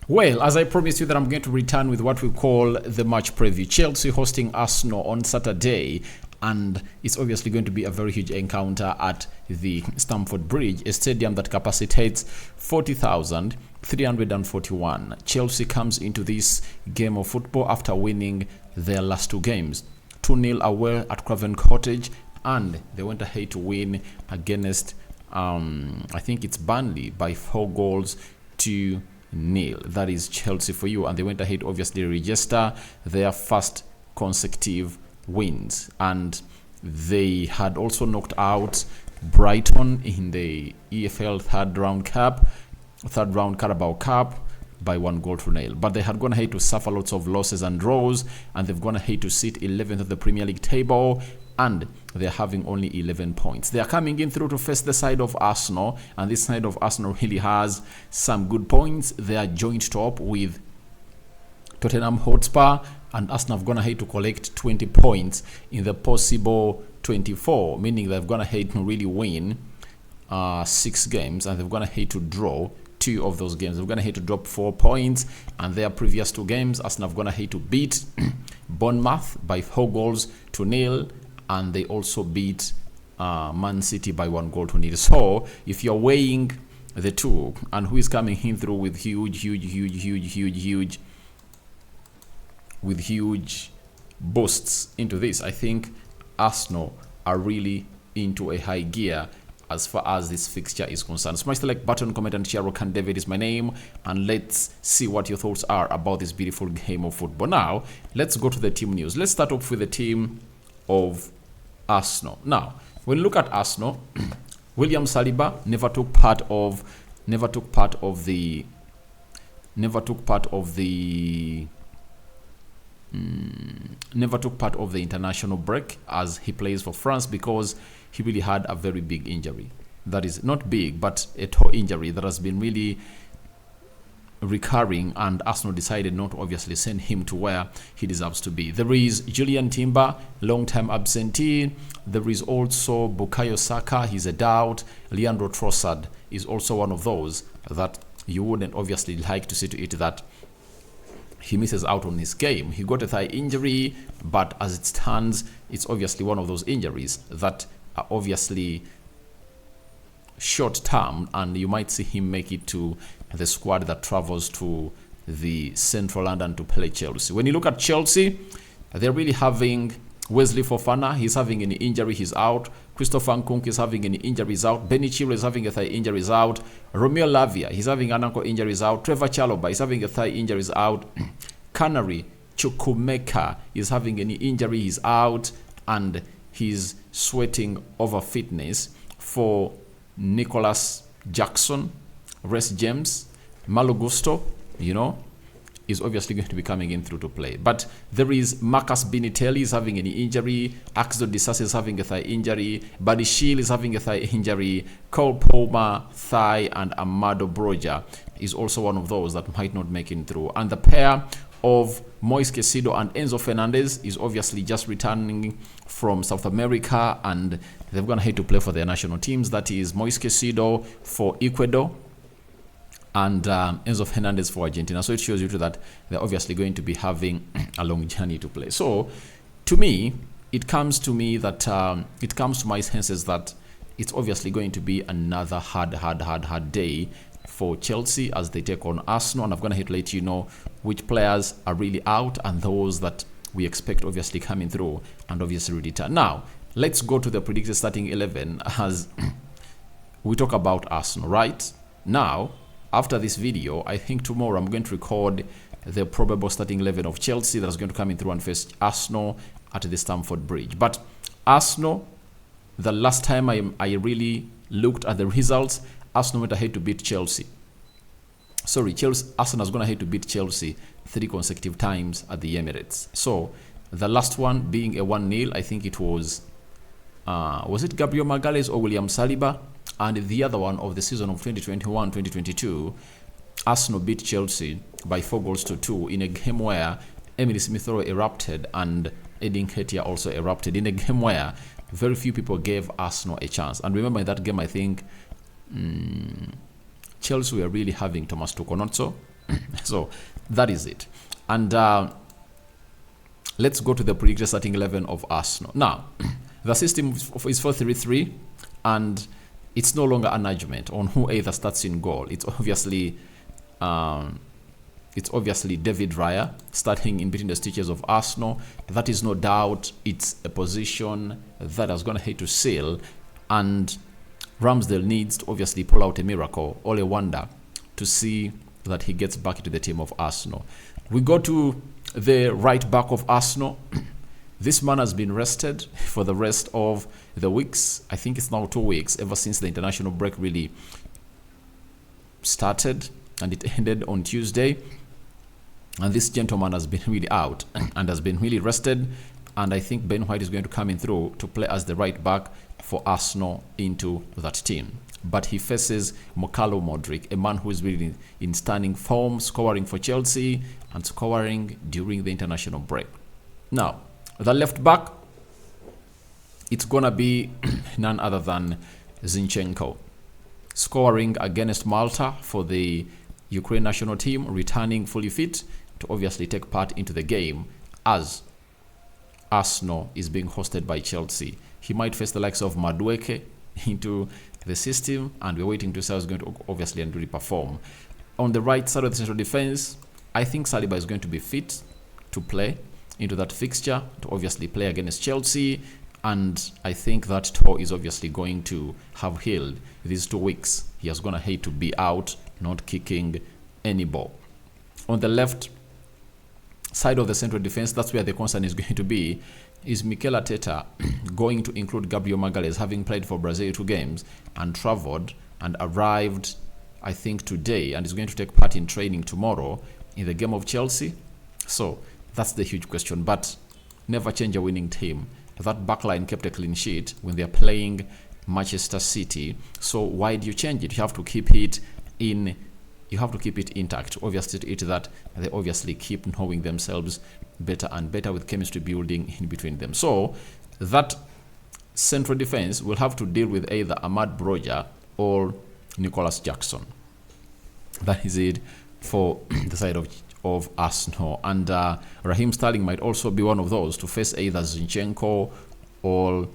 Well, as I promised you that I'm going to return with what we call the match preview. Chelsea hosting Arsenal on Saturday, and it's obviously going to be a very huge encounter at the Stamford Bridge, a stadium that capacitates 40,341. Chelsea comes into this game of football after winning their last two games. 2-0 away at Craven Cottage, and they went ahead to win against, I think it's Burnley, by 4-0. That is Chelsea for you. And they went ahead, obviously, register their first consecutive wins. And they had also knocked out Brighton in the EFL third round Carabao Cup by 1-0. But they had gone ahead to suffer lots of losses and draws, and they've gone ahead to sit 11th of the Premier League table, and they're having only 11 points. They are coming in through to face the side of Arsenal, and this side of Arsenal really has some good points. They are joint top with Tottenham Hotspur, and Arsenal have gone ahead to collect 20 points in the possible 24, meaning they've gone ahead to really win 6 games, and they've gone ahead to draw 2 of those games. They've gone ahead to drop 4 points, and their previous 2 games, Arsenal have gone ahead to beat Bournemouth by 4-0, and they also beat Man City by 1-0. So if you're weighing the two and who is coming in through with huge boosts into this, I think Arsenal are really into a high gear as far as this fixture is concerned. Smash the like button, comment and share. Rokani David is my name, and let's see what your thoughts are about this beautiful game of football. Now let's go to the team news. Let's start off with the team of Arsenal. Now, when you look at Arsenal, William Saliba never took part of the international break, as he plays for France, because he really had a very big injury. That is not big, but a toe injury that has been really recurring, and Arsenal decided not to obviously send him to where he deserves to be. There is Julian Timber, long-time absentee. There is also Bukayo Saka, he's a doubt. Leandro Trossard is also one of those that you wouldn't obviously like to see to it that he misses out on his game. He got a thigh injury, but as it stands, it's obviously one of those injuries that are obviously short term, and you might see him make it to the squad that travels to the central London to play Chelsea. When you look at Chelsea, they're really having Wesley Fofana, he's having an injury, he's out. Christopher Nkunku is having an injury, he's out. Benny Chilwell is having a thigh injury, he's out. Romeo Lavia, he's having an ankle injury, he's out. Trevor Chalobah is having a thigh injury, he's out. Canary Chukwumeka is having an injury, he's out, and he's sweating over fitness for Nicholas Jackson. Reece James, Malo Gusto, is obviously going to be coming in through to play. But there is Marcus Binitelli is having an injury. Axel Disasi is having a thigh injury. Buddy Shield is having a thigh injury. Cole Palmer, thigh, and Amado Broja is also one of those that might not make it through. And the pair of Moise Caicedo and Enzo Fernandez is obviously just returning from South America, and they're going to head to play for their national teams. That is Moise Caicedo for Ecuador and Enzo Fernandez for Argentina. So it shows you that they're obviously going to be having a long journey to play. So to me, it comes to my senses that it's obviously going to be another hard day for Chelsea as they take on Arsenal. And I'm going to let you know which players are really out and those that we expect obviously coming through and obviously return. Now, let's go to the predicted starting 11 as we talk about Arsenal, right? Now, after this video, I think tomorrow I'm going to record the probable starting 11 of Chelsea that is going to come in through and face Arsenal at the Stamford Bridge. But Arsenal, the last time I really looked at the results, Arsenal went ahead to beat Chelsea. Arsenal is going ahead to beat Chelsea 3 consecutive times at the Emirates. So the last one being a 1-0, I think it was it Gabriel Magalhaes or William Saliba? And the other one of the season of 2021-2022, Arsenal beat Chelsea by 4-2 in a game where Emily Smith-Rowe erupted and Edin Nketiah also erupted, in a game where very few people gave Arsenal a chance. And remember, in that game, I think Chelsea were really having Thomas Tuchel, not so. So that is it. And let's go to the predicted starting 11 of Arsenal. Now, the system is 4-3-3, and it's no longer an argument on who either starts in goal. It's obviously David Raya starting in between the stitches of Arsenal. That is no doubt. It's a position that is going to hate to seal, and Ramsdale needs to obviously pull out a miracle or a wonder to see that he gets back into the team of Arsenal. We go to the right back of Arsenal. This man has been rested for the rest of the weeks. I think it's now 2 weeks ever since the international break really started, and it ended on Tuesday. And this gentleman has been really out and has been really rested. And I think Ben White is going to come in through to play as the right back for Arsenal into that team. But he faces Mykhailo Mudryk, a man who is really in stunning form, scoring for Chelsea and scoring during the international break. Now, the left back, it's going to be none other than Zinchenko, scoring against Malta for the Ukraine national team, returning fully fit to obviously take part into the game as Arsenal is being hosted by Chelsea. He might face the likes of Madueke into the system, and we're waiting to see how he's going to obviously and really perform. On the right side of the central defense, I think Saliba is going to be fit to play into that fixture to obviously play against Chelsea, and I think that toe is obviously going to have healed these 2 weeks. He is going to hate to be out, not kicking any ball. On the left side of the central defense, that's where the concern is going to be. Is Mikel Arteta going to include Gabriel Magalhaes, having played for Brazil 2 games and traveled and arrived, I think, today, and is going to take part in training tomorrow in the game of Chelsea? So that's the huge question. But never change a winning team. That backline kept a clean sheet when they're playing Manchester City. So why do you change it? You have to keep it in. You have to keep it intact. Obviously, to it that they obviously keep knowing themselves better and better with chemistry building in between them. So that central defense will have to deal with either Ahmad Broja or Nicholas Jackson. That is it for the side of Arsenal. And Raheem Sterling might also be one of those to face either Zinchenko or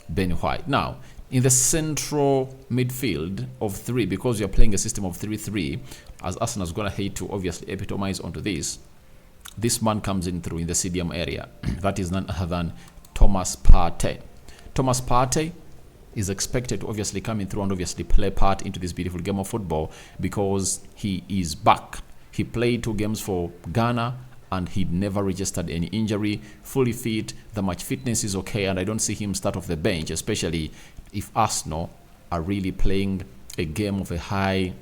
Ben White. Now, in the central midfield of 3, because you're playing a system of 3-3, as Arsenal is going to hate to obviously epitomize onto this man comes in through in the CDM area. That is none other than Thomas Partey. Thomas Partey is expected to obviously come in through and obviously play part into this beautiful game of football because he is back. He played 2 games for Ghana and he never registered any injury. Fully fit, the match fitness is okay, and I don't see him start off the bench, especially if Arsenal are really playing a game of a high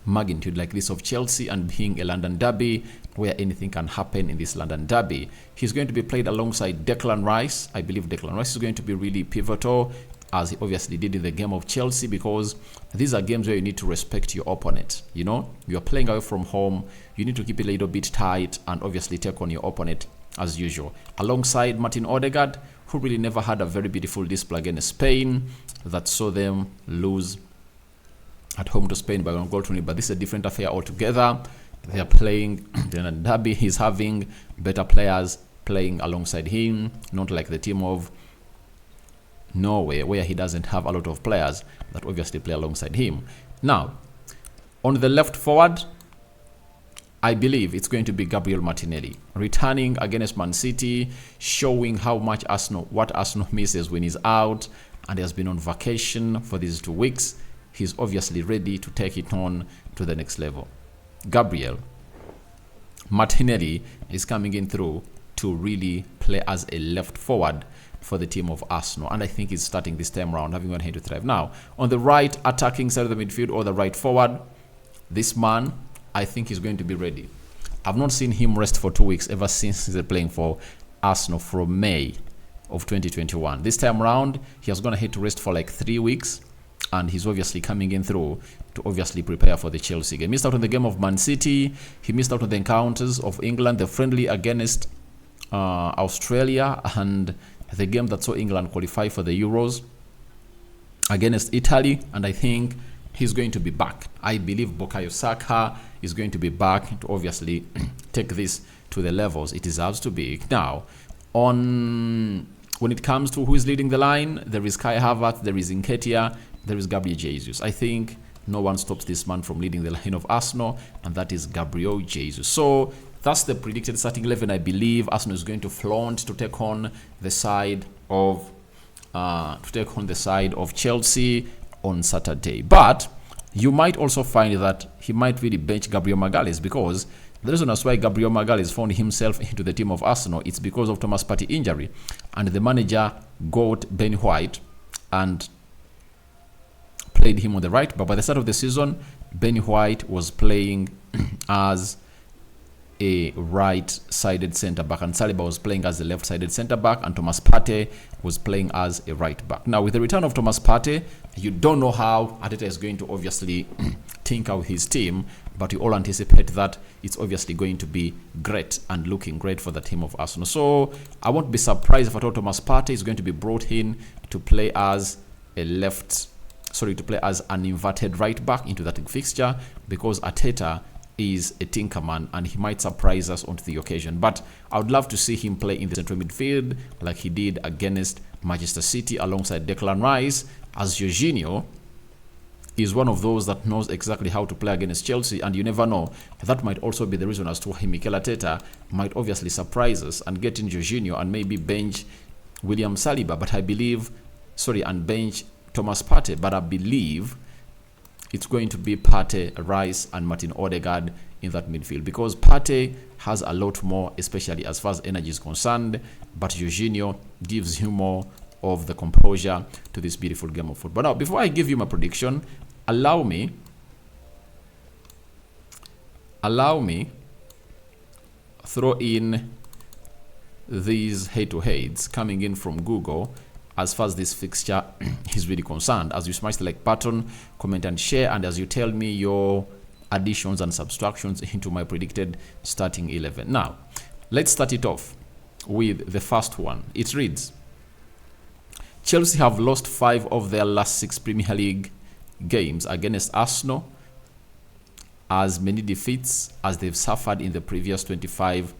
magnitude like this of Chelsea, and being a London derby where anything can happen in this London derby. He's going to be played alongside Declan Rice. I believe Declan Rice is going to be really pivotal, as he obviously did in the game of Chelsea, because these are games where you need to respect your opponent. You know, you're playing away from home, you need to keep it a little bit tight and obviously take on your opponent as usual. Alongside Martin Odegaard, who really never had a very beautiful display against Spain that saw them lose at home to Spain by 1 goal to 0. But this is a different affair altogether. They are playing the derby. He's having better players playing alongside him, not like the team of Norway, where he doesn't have a lot of players that obviously play alongside him. Now, on the left forward, I believe it's going to be Gabriel Martinelli, returning against Man City, showing how much what Arsenal misses when he's out, and he has been on vacation for these 2 weeks. He's obviously ready to take it on to the next level. Gabriel Martinelli is coming in through to really play as a left forward for the team of Arsenal, and I think he's starting this time around, having gone here to thrive. Now, on the right attacking side of the midfield, or the right forward, this man, I think he's going to be ready. I've not seen him rest for 2 weeks ever since he's playing for Arsenal from May of 2021. This time around, he has gone ahead to rest for like 3 weeks, and he's obviously coming in through to obviously prepare for the Chelsea game. Missed out on the game of Man City. He missed out on the encounters of England, the friendly against Australia, and the game that saw England qualify for the Euros against Italy. And I think he's going to be back. I believe Bukayo Saka is going to be back to obviously take this to the levels it deserves to be. Now, when it comes to who is leading the line, there is Kai Havertz, there is Nketiah, there is Gabriel Jesus. I think no one stops this man from leading the line of Arsenal, and that is Gabriel Jesus. So that's the predicted starting 11. I believe Arsenal is going to flaunt to take on the side of Chelsea on Saturday. But you might also find that he might really bench Gabriel Magalhaes, because the reason as why Gabriel Magalhaes found himself into the team of Arsenal, it's because of Thomas Partey injury, and the manager got Ben White and played him on the right. But by the start of the season, Ben White was playing as a right-sided centre-back, and Saliba was playing as a left-sided centre-back, and Thomas Partey was playing as a right-back. Now, with the return of Thomas Partey, you don't know how Arteta is going to obviously tinker with his team, but you all anticipate that it's obviously going to be great and looking great for the team of Arsenal. So I won't be surprised if at all Thomas Partey is going to be brought in to play as an inverted right-back into that fixture, because Arteta is a tinkerman and he might surprise us onto the occasion. But I would love to see him play in the central midfield like he did against Manchester City alongside Declan Rice, as Jorginho is one of those that knows exactly how to play against Chelsea, and you never know. That might also be the reason as to why Mikel Arteta might obviously surprise us and get in Jorginho and maybe bench William Saliba, and bench Thomas Partey. But I believe it's going to be Partey, Rice, and Martin Odegaard in that midfield, because Partey has a lot more, especially as far as energy is concerned, but Jorginho gives you more of the composure to this beautiful game of football. Now, before I give you my prediction, allow me throw in these head-to-heads coming in from Google as far as this fixture is really concerned. As you smash the like button, comment and share, and as you tell me your additions and subtractions into my predicted starting 11. Now, let's start it off with the first one. It reads, Chelsea have lost 5 of their last 6 Premier League games against Arsenal, as many defeats as they've suffered in the previous 25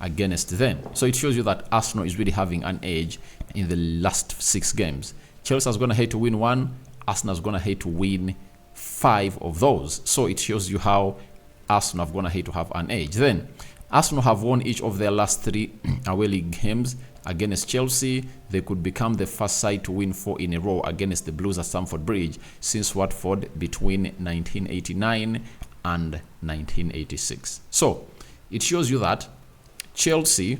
against them. So it shows you that Arsenal is really having an edge in the last 6 games. Chelsea is going to hate to win 1, Arsenal is going to hate to win 5 of those. So it shows you how Arsenal are going to hate to have an edge. Then Arsenal have won each of their last 3 away league games against Chelsea. They could become the first side to win 4 in a row against the Blues at Stamford Bridge since Watford between 1989 and 1986. So it shows you that Chelsea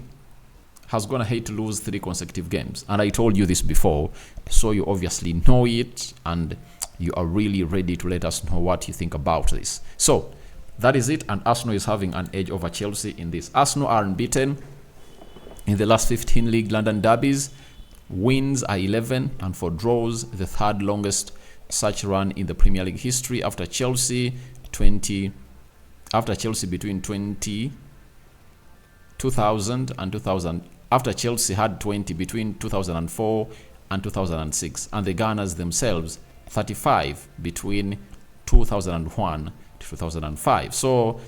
has gonna hate to lose 3 consecutive games, and I told you this before, so you obviously know it and you are really ready to let us know what you think about this. So that is it, and Arsenal is having an edge over Chelsea in this. Arsenal are unbeaten in the last 15 league London derbies. Wins are 11, and for draws, the 3rd longest such run in the Premier League history after Chelsea between 2000 and 2000, after Chelsea had 20 between 2004 and 2006, and the Gunners themselves 35 between 2001 to 2005. So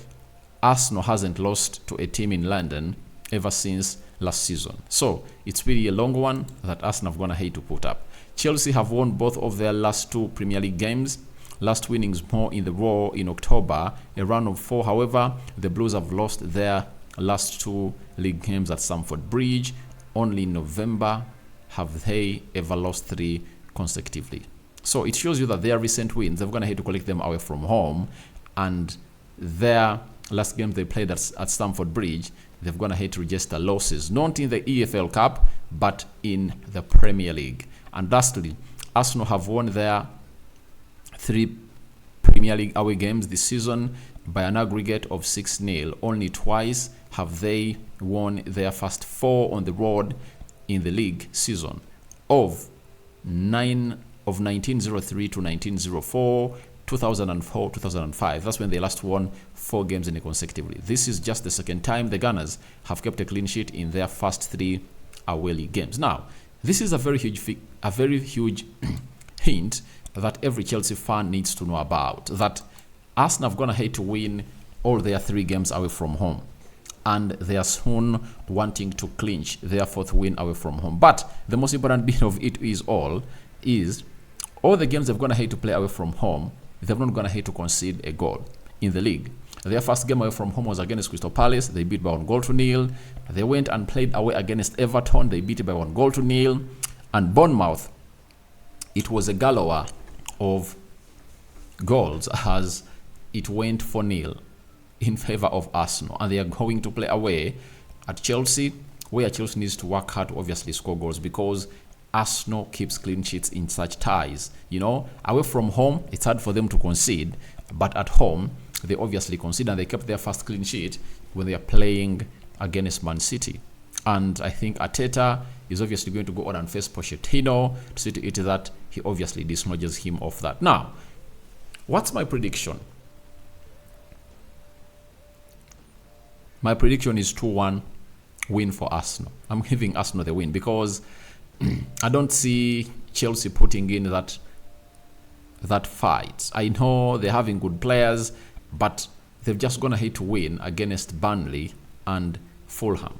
Arsenal hasn't lost to a team in London ever since last season. So it's really a long one that Arsenal have gonna hate to put up. Chelsea have won both of their last 2 Premier League games. Last winnings more in the row in October, a run of 4. However, the Blues have lost their last 2 league games at Stamford Bridge. Only in November have they ever lost 3 consecutively. So it shows you that their recent wins, they're going to have to collect them away from home, and their last game they played at Stamford Bridge, they're going to have to register losses, not in the EFL Cup, but in the Premier League. And lastly, Arsenal have won their 3 Premier League away games this season by an aggregate of 6-0. Only twice have they won their first 4 on the road in the league season of 1903 to 1904, 2004, 2005. That's when they last won 4 games in a consecutively. This is just the second time the Gunners have kept a clean sheet in their first 3 away league games. Now, this is a very huge hint that every Chelsea fan needs to know about. That Arsenal have gone ahead to win all their 3 games away from home, and they are soon wanting to clinch their 4th win away from home. But the most important bit of it is all the games they've gone ahead to play away from home, they've not gone ahead to concede a goal in the league. Their first game away from home was against Crystal Palace. They beat by 1-0. They went and played away against Everton. They beat it by 1-0. And Bournemouth, it was a galore of goals as it went 4-0 in favor of Arsenal. And they are going to play away at Chelsea, where Chelsea needs to work hard to obviously score goals, because Arsenal keeps clean sheets in such ties. You know, away from home, it's hard for them to concede, but at home, they obviously concede, and they kept their first clean sheet when they are playing against Man City. And I think Arteta is obviously going to go on and face Pochettino to see to it that he obviously dislodges him of that. Now, what's my prediction? My prediction is 2-1 win for Arsenal. I'm giving Arsenal the win because I don't see Chelsea putting in that fight. I know they're having good players, but they've just gone ahead to win against Burnley and Fulham.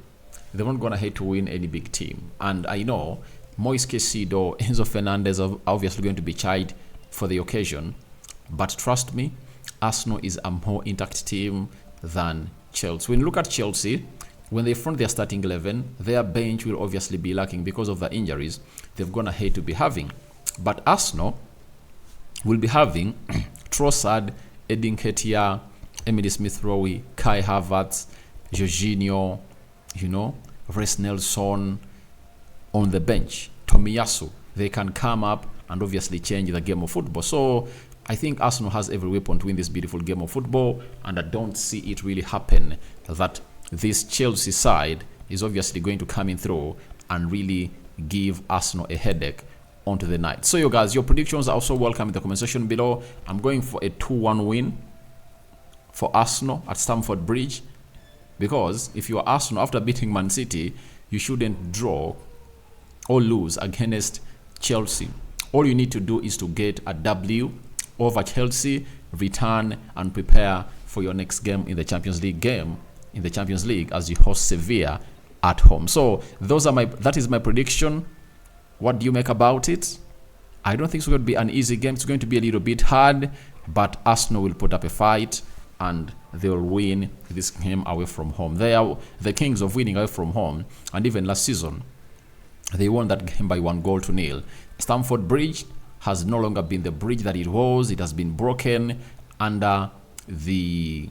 They're not going ahead to win any big team. And I know Moise Caicedo, Enzo Fernandez are obviously going to be tried for the occasion. But trust me, Arsenal is a more intact team than Chelsea. When you look at Chelsea, when they front their starting 11, their bench will obviously be lacking because of the injuries they've gone ahead to be having. But Arsenal will be having Trossard, Edin Nketiah, Emily Smith-Rowe, Kai Havertz, Jorginho, Reece Nelson on the bench, Tomiyasu. They can come up and obviously change the game of football. So I think Arsenal has every weapon to win this beautiful game of football, and I don't see it really happen that this Chelsea side is obviously going to come in through and really give Arsenal a headache onto the night. So you guys, your predictions are also welcome in the comment section below. I'm going for a 2-1 win for Arsenal at Stamford Bridge, because if you are Arsenal after beating Man City, you shouldn't draw or lose against Chelsea. All you need to do is to get a W over Chelsea, return and prepare for your next game in the Champions League as you host Sevilla at home. So that is my prediction. What do you make about it? I don't think it's going to be an easy game. It's going to be a little bit hard, but Arsenal will put up a fight and they will win this game away from home. They are the kings of winning away from home, and even last season they won that game by 1-0. Stamford Bridge has no longer been the bridge that it was. It has been broken under the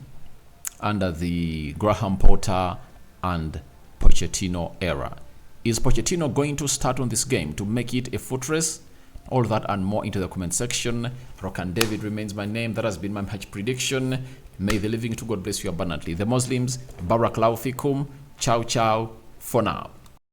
Graham Potter and Pochettino era. Is Pochettino going to start on this game to make it a fortress? All that and more into the comment section. Rokani David remains my name. That has been my match prediction. May the living to God bless you abundantly. The Muslims, Barakallahu fikum. Ciao, ciao for now.